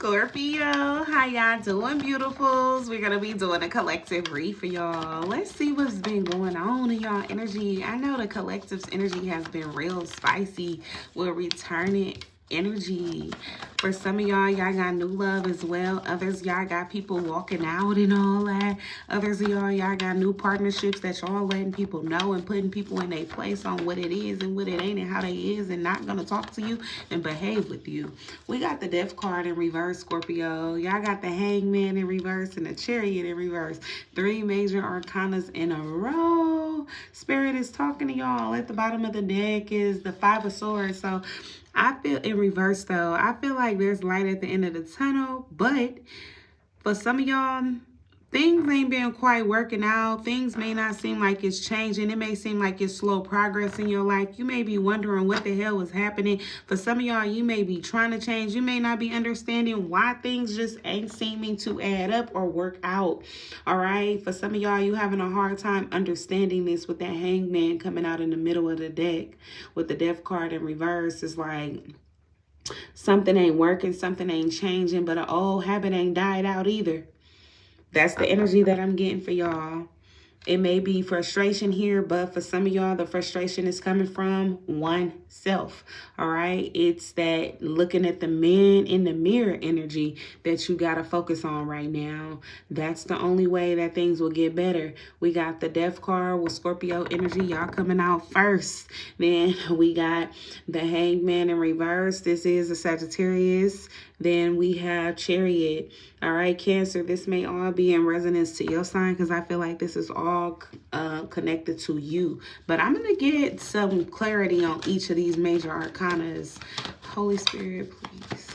Scorpio, how y'all doing, beautifuls? We're gonna be doing a collective read for y'all. Let's see what's been going on in y'all energy. I know the collective's energy has been real spicy with returning energy. For some of y'all got new love as well. Others, y'all got people walking out and all that. Others of y'all got new partnerships that y'all letting people know and putting people in their place on what it is and what it ain't and how they is and not gonna talk to you and behave with you. We got the Death card in reverse, Scorpio. Y'all got the Hangman in reverse and the Chariot in reverse. 3 major arcanas in a row. Spirit is talking to y'all. At the bottom of the deck is the 5 of Swords. So I feel in reverse though. I feel like there's light at the end of the tunnel, but for some of y'all, things ain't been quite working out. Things may not seem like it's changing. It may seem like it's slow progress in your life. You may be wondering what the hell is happening. For some of y'all, you may be trying to change. You may not be understanding why things just ain't seeming to add up or work out. All right. For some of y'all, you having a hard time understanding this with that Hangman coming out in the middle of the deck with the Death card in reverse. It's like something ain't working. Something ain't changing, but an old habit ain't died out either. That's the energy that I'm getting for y'all. It may be frustration here, but for some of y'all, the frustration is coming from oneself, all right? It's that looking at the man in the mirror energy that you got to focus on right now. That's the only way that things will get better. We got the Death card with Scorpio energy. Y'all coming out first. Then we got the Hangman in reverse. This is a Sagittarius. Then we have Chariot. All right, Cancer, this may all be in resonance to your sign because I feel like this is all connected to you. But I'm going to get some clarity on each of these major arcanas. Holy Spirit, please.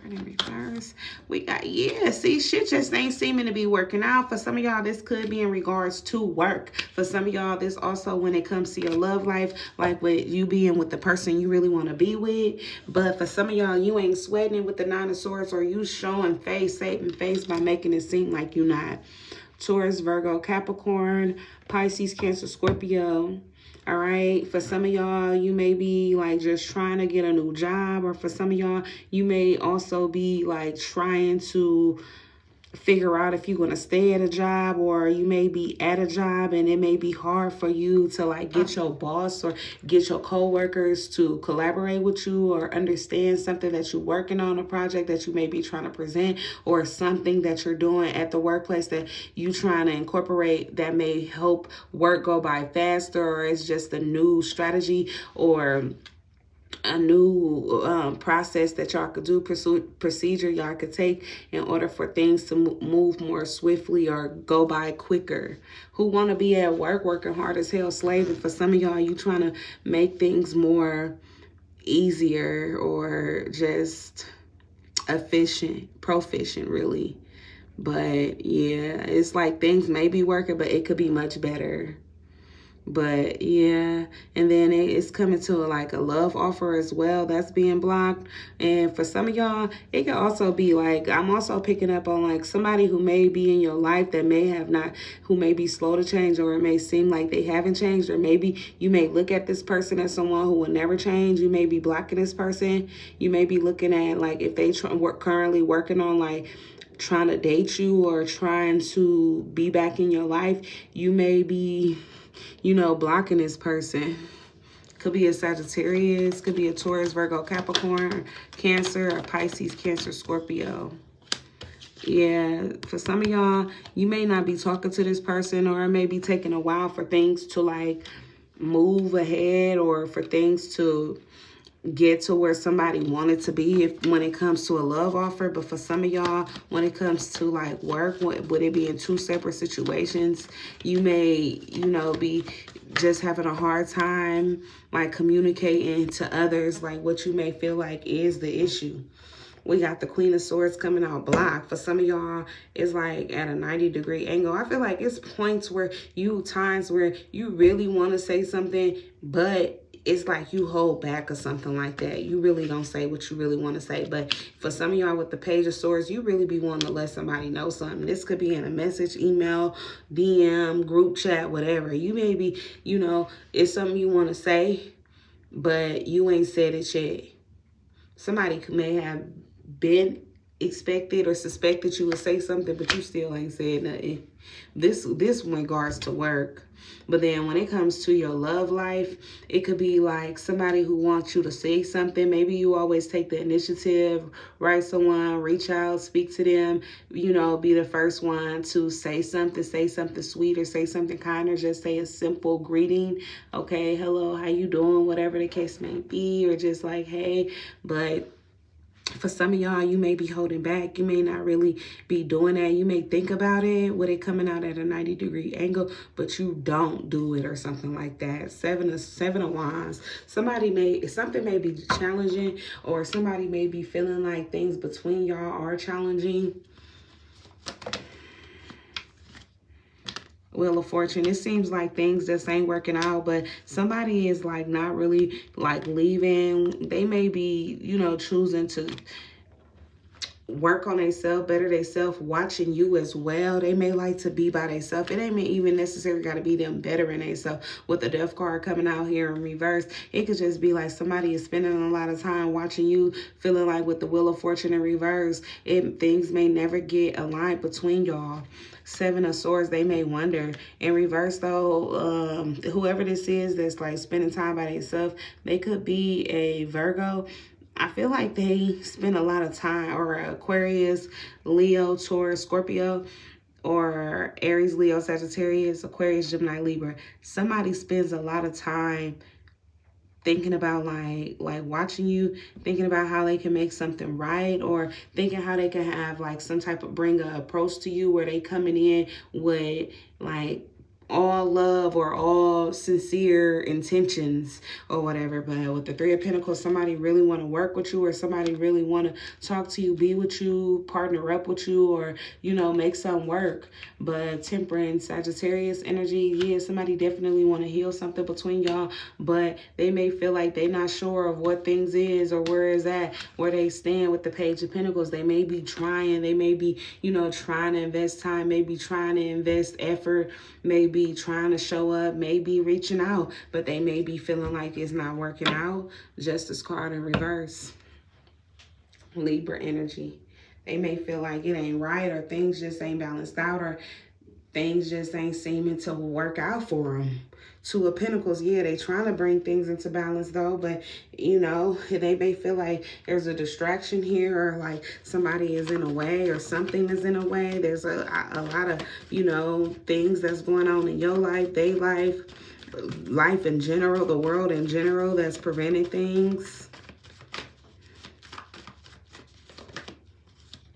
In reverse, we got, see, shit just ain't seeming to be working out. For some of y'all, this could be in regards to work. For some of y'all, this also when it comes to your love life, like with you being with the person you really want to be with. But for some of y'all, you ain't sweating it with the 9 of Swords, or you showing face, saving face by making it seem like you're not. Taurus, Virgo, Capricorn, Pisces, Cancer, Scorpio. All right, for some of y'all, you may be like just trying to get a new job, or for some of y'all, you may also be like trying to figure out if you're going to stay at a job, or you may be at a job and it may be hard for you to like get your boss or get your co-workers to collaborate with you or understand something that you're working on, a project that you may be trying to present, or something that you're doing at the workplace that you trying to incorporate that may help work go by faster, or it's just a new strategy or a new process that y'all could do, procedure y'all could take in order for things to move more swiftly or go by quicker. Who want to be at work working hard as hell, slaving? For some of y'all, you trying to make things more easier or just proficient really. But yeah, it's like things may be working, but it could be much better. But yeah, and then it's coming to like a love offer as well that's being blocked. And for some of y'all, it can also be like, I'm also picking up on like somebody who may be in your life that may have not, who may be slow to change, or it may seem like they haven't changed, or maybe you may look at this person as someone who will never change. You may be blocking this person. You may be looking at like if they currently working on like trying to date you or trying to be back in your life. You may be, you know, blocking this person. Could be a Sagittarius, could be a Taurus, Virgo, Capricorn, Cancer, or Pisces, Cancer, Scorpio. Yeah, for some of y'all, you may not be talking to this person, or it may be taking a while for things to like move ahead, or for things to get to where somebody wanted to be when it comes to a love offer. But for some of y'all, when it comes to like work, would it be in 2 separate situations? You may, you know, be just having a hard time like communicating to others like what you may feel like is the issue. We got the Queen of Swords coming out blocked. For some of y'all, it's like at a 90-degree angle. I feel like it's times where you really want to say something, but it's like you hold back or something like that. You really don't say what you really want to say. But for some of y'all with the Page of Swords, you really be wanting to let somebody know something. This could be in a message, email, DM, group chat, whatever. You may be, you know, it's something you want to say, but you ain't said it yet. Somebody may have been expected or suspected you would say something, but you still ain't said nothing. This regards to work. But then when it comes to your love life, it could be like somebody who wants you to say something. Maybe you always take the initiative, write someone, reach out, speak to them, you know, be the first one to say something sweet or say something kind, or just say a simple greeting. Okay, hello, how you doing? Whatever the case may be, or just like, hey. But for some of y'all, you may be holding back. You may not really be doing that. You may think about it with it coming out at a 90-degree angle, but you don't do it or something like that. Seven of Wands. Something may be challenging, or somebody may be feeling like things between y'all are challenging. Wheel of Fortune. It seems like things just ain't working out, but somebody is like not really like leaving. They may be, you know, choosing to work on themselves, better themselves, watching you as well. They may like to be by themselves. It ain't even necessarily got to be them bettering themselves. With the Death card coming out here in reverse, it could just be like somebody is spending a lot of time watching you, feeling like with the Wheel of Fortune in reverse, things may never get aligned between y'all. Seven of Swords, they may wonder. In reverse, though, whoever this is that's like spending time by themselves, they could be a Virgo. I feel like they spend a lot of time, or Aquarius, Leo, Taurus, Scorpio, or Aries, Leo, Sagittarius, Aquarius, Gemini, Libra. Somebody spends a lot of time thinking about like watching you, thinking about how they can make something right, or thinking how they can have like some type of bring a approach to you where they coming in with like all love or all sincere intentions or whatever. But with the Three of Pentacles, somebody really want to work with you, or somebody really want to talk to you, be with you, partner up with you, or, you know, make something work. But Temperance, Sagittarius energy, yeah, somebody definitely want to heal something between y'all, but they may feel like they not sure of what things is or where is at, where they stand with the Page of Pentacles. They may be trying, they may be, you know, trying to invest time, maybe trying to invest effort, maybe trying to show up, maybe reaching out, but they may be feeling like it's not working out. Justice card in reverse. Libra energy. They may feel like it ain't right, or things just ain't balanced out, or things just ain't seeming to work out for them. Two of Pentacles, yeah, they trying to bring things into balance though, but you know, they may feel like there's a distraction here, or like somebody is in a way, or something is in a way. There's a lot of, you know, things that's going on in your life, their life in general, the world in general, that's preventing things.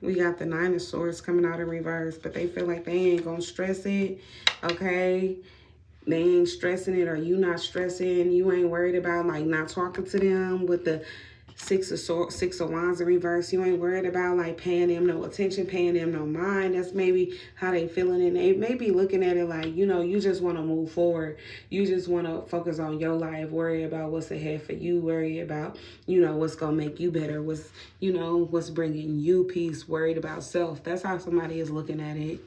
We got the Nine of Swords coming out in reverse, but they feel like they ain't gonna stress it, okay? They ain't stressing it, or you not stressing. You ain't worried about like not talking to them. With the Six of Wands in reverse, you ain't worried about like paying them no attention, paying them no mind. That's maybe how they feeling, and they may be looking at it like, you know, you just want to move forward. You just want to focus on your life, worry about what's ahead for you, worry about, you know, what's gonna make you better, what's, you know, what's bringing you peace, worried about self. That's how somebody is looking at it.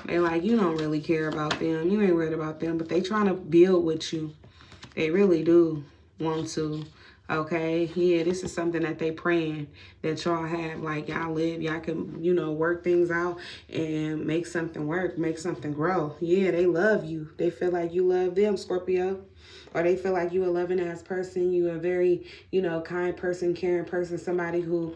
They like, you don't really care about them. You ain't worried about them, but they trying to build with you. They really do want to. Okay, yeah, this is something that they praying that y'all have, like y'all live, y'all can, you know, work things out and make something work, make something grow. Yeah, they love you. They feel like you love them, Scorpio. Or they feel like you a loving ass person. You a very, you know, kind person, caring person, somebody who,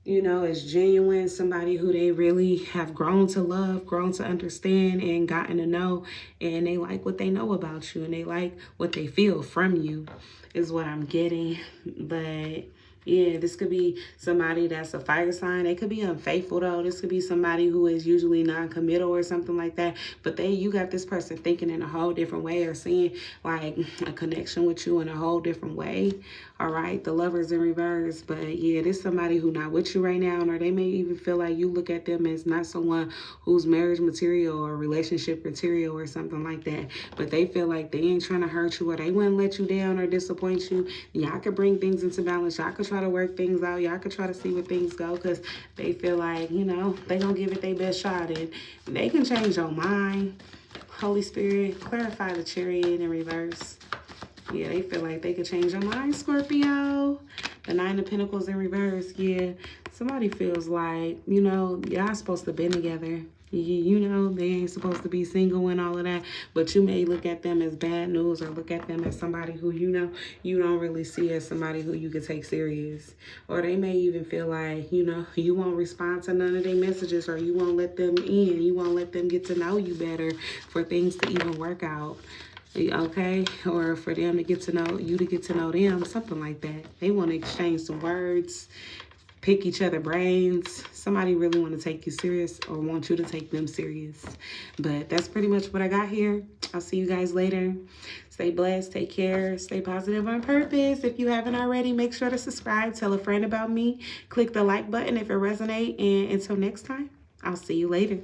you know, is genuine, somebody who they really have grown to love, grown to understand, and gotten to know, and they like what they know about you, and they like what they feel from you, is what I'm getting. But yeah, this could be somebody that's a fire sign. They could be unfaithful though. This could be somebody who is usually non-committal or something like that. But you got this person thinking in a whole different way, or seeing like a connection with you in a whole different way. All right, the Lovers in reverse. But yeah, this somebody who not with you right now, or they may even feel like you look at them as not someone who's marriage material or relationship material or something like that. But they feel like they ain't trying to hurt you, or they wouldn't let you down or disappoint you. Y'all could bring things into balance. Y'all could try to work things out. Y'all could try to see where things go, because they feel like, you know, they gonna give it their best shot, and they can change your mind. Holy Spirit, clarify the Chariot in reverse. Yeah, they feel like they could change your mind, Scorpio. The Nine of Pentacles in reverse. Yeah, somebody feels like, you know, y'all supposed to be together. You know, they ain't supposed to be single and all of that. But you may look at them as bad news or look at them as somebody who, you know, you don't really see as somebody who you could take serious. Or they may even feel like, you know, you won't respond to none of their messages, or you won't let them in. You won't let them get to know you better for things to even work out. Okay, or for them to get to know you, to get to know them, something like that. They want to exchange some words, pick each other brains. Somebody really want to take you serious or want you to take them serious. But that's pretty much what I got here. I'll see you guys later. Stay blessed, take care, stay positive on purpose. If you haven't already, make sure to subscribe, tell a friend about me, click the like button if it resonates, and until next time, I'll see you later.